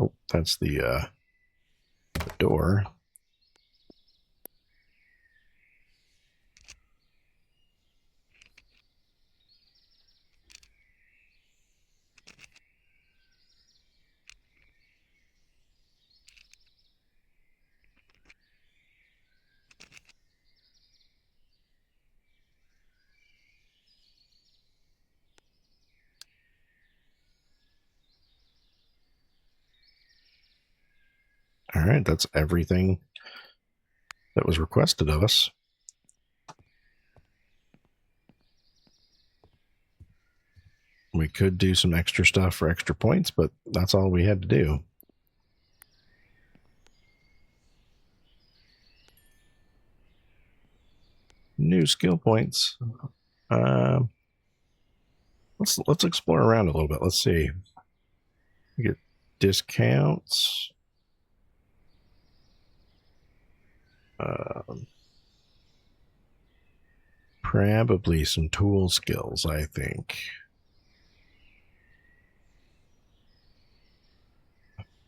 Oh, that's the door. All right, that's everything that was requested of us. We could do some extra stuff for extra points, but that's all we had to do. new skill points. Let's explore around a little bit. Let's see. We get discounts. Probably some tool skills, I think.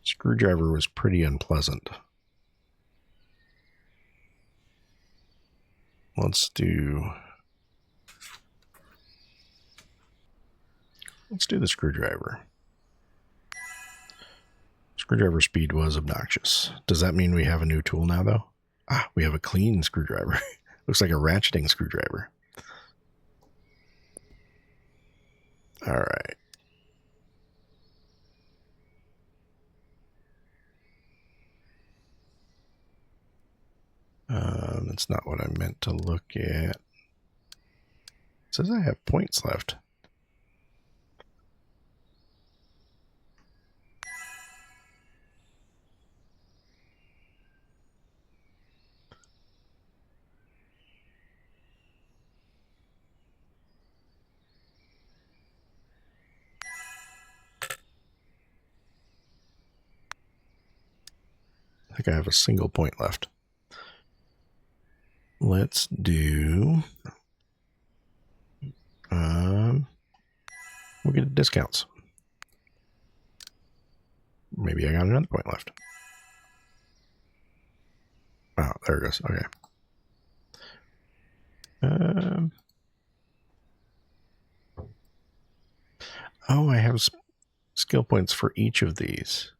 Screwdriver was pretty unpleasant. Let's do the screwdriver. Screwdriver speed was obnoxious. Does that mean we have a new tool now, though? Ah, we have a clean screwdriver. Looks like a ratcheting screwdriver. All right. That's not what I meant to look at. It says I have points left. I think I have a single point left. Let's do... we'll get discounts. Maybe I got another point left. Oh, there it goes. Okay. Oh, I have skill points for each of these.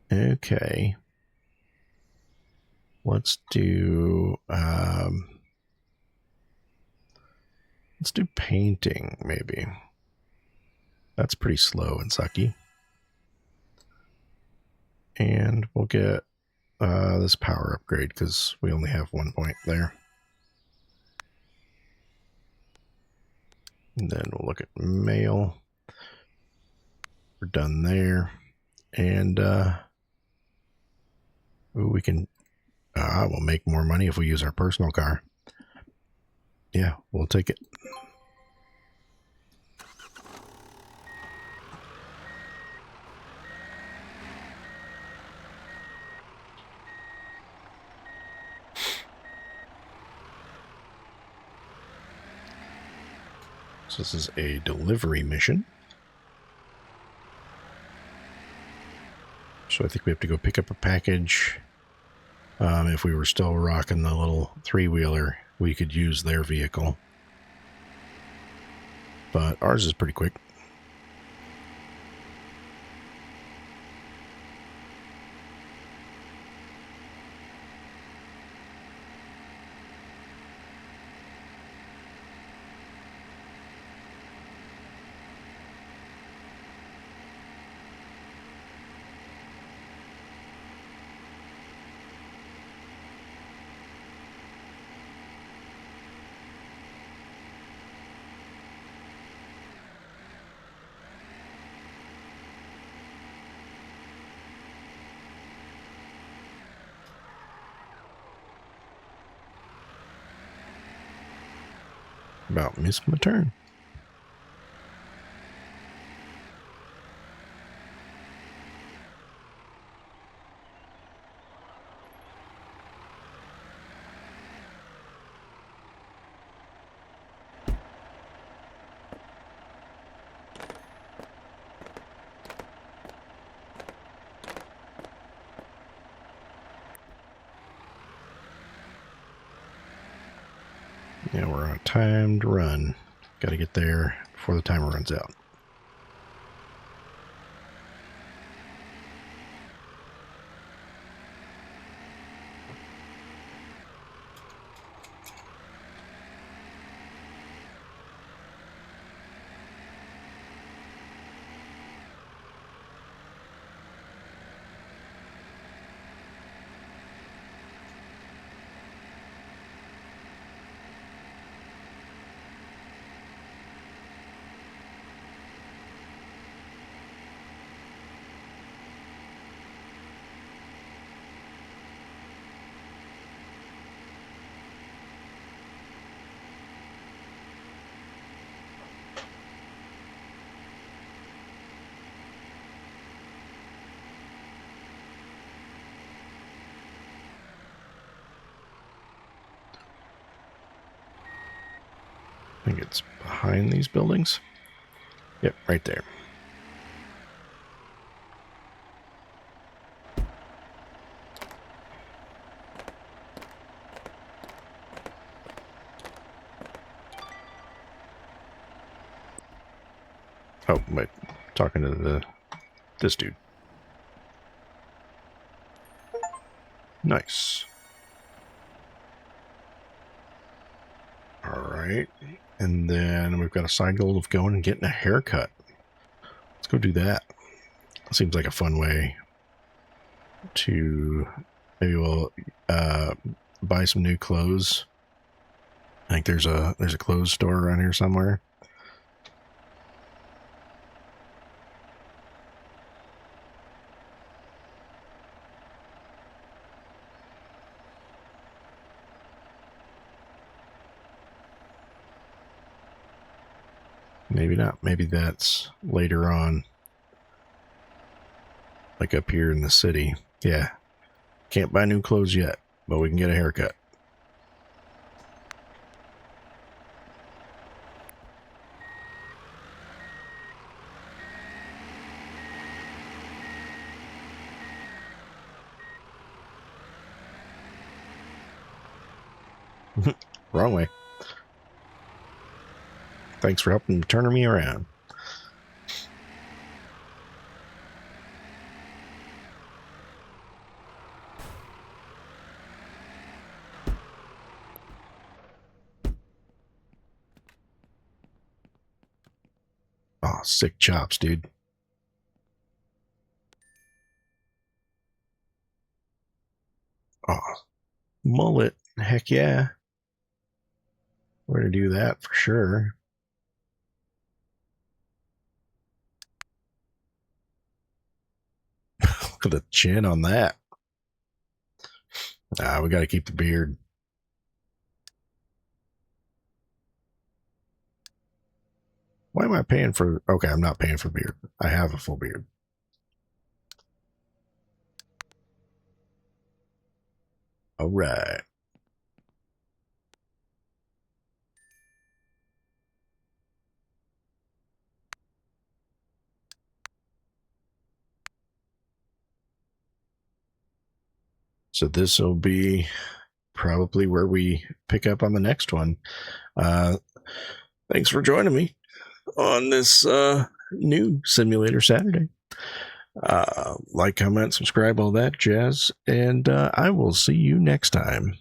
Okay. Let's do painting, maybe. That's pretty slow and sucky. And we'll get this power upgrade because we only have 1 point there. And then we'll look at mail. We're done there. And we can we'll make more money if we use our personal car. Yeah, we'll take it. So this is a delivery mission. So I think we have to go pick up a package. If we were still rocking the little three-wheeler, we could use their vehicle. But ours is pretty quick. About missed my turn. Yeah, we're on a timed run. Got to get there before the timer runs out. think it's behind these buildings. Yep, right there. Oh, wait. Talking to this dude. Nice. Alright. And then we've got a side goal of going and getting a haircut. Let's go do that. Seems like a fun way to... Maybe we'll buy some new clothes. I think there's a clothes store around here somewhere. Maybe not. Maybe that's later on. Like up here in the city. Yeah. Can't buy new clothes yet, but we can get a haircut. Wrong way. Thanks for helping turn me around. Oh, sick chops, dude. Oh, mullet. Heck yeah. We're going to do that for sure. Look at the chin on that. We got to keep the beard. Why am I paying for... Okay, I'm not paying for beard. I have a full beard. All right. So this will be probably where we pick up on the next one. Thanks for joining me on this new Simulator Saturday. Like, comment, subscribe, all that jazz, and I will see you next time.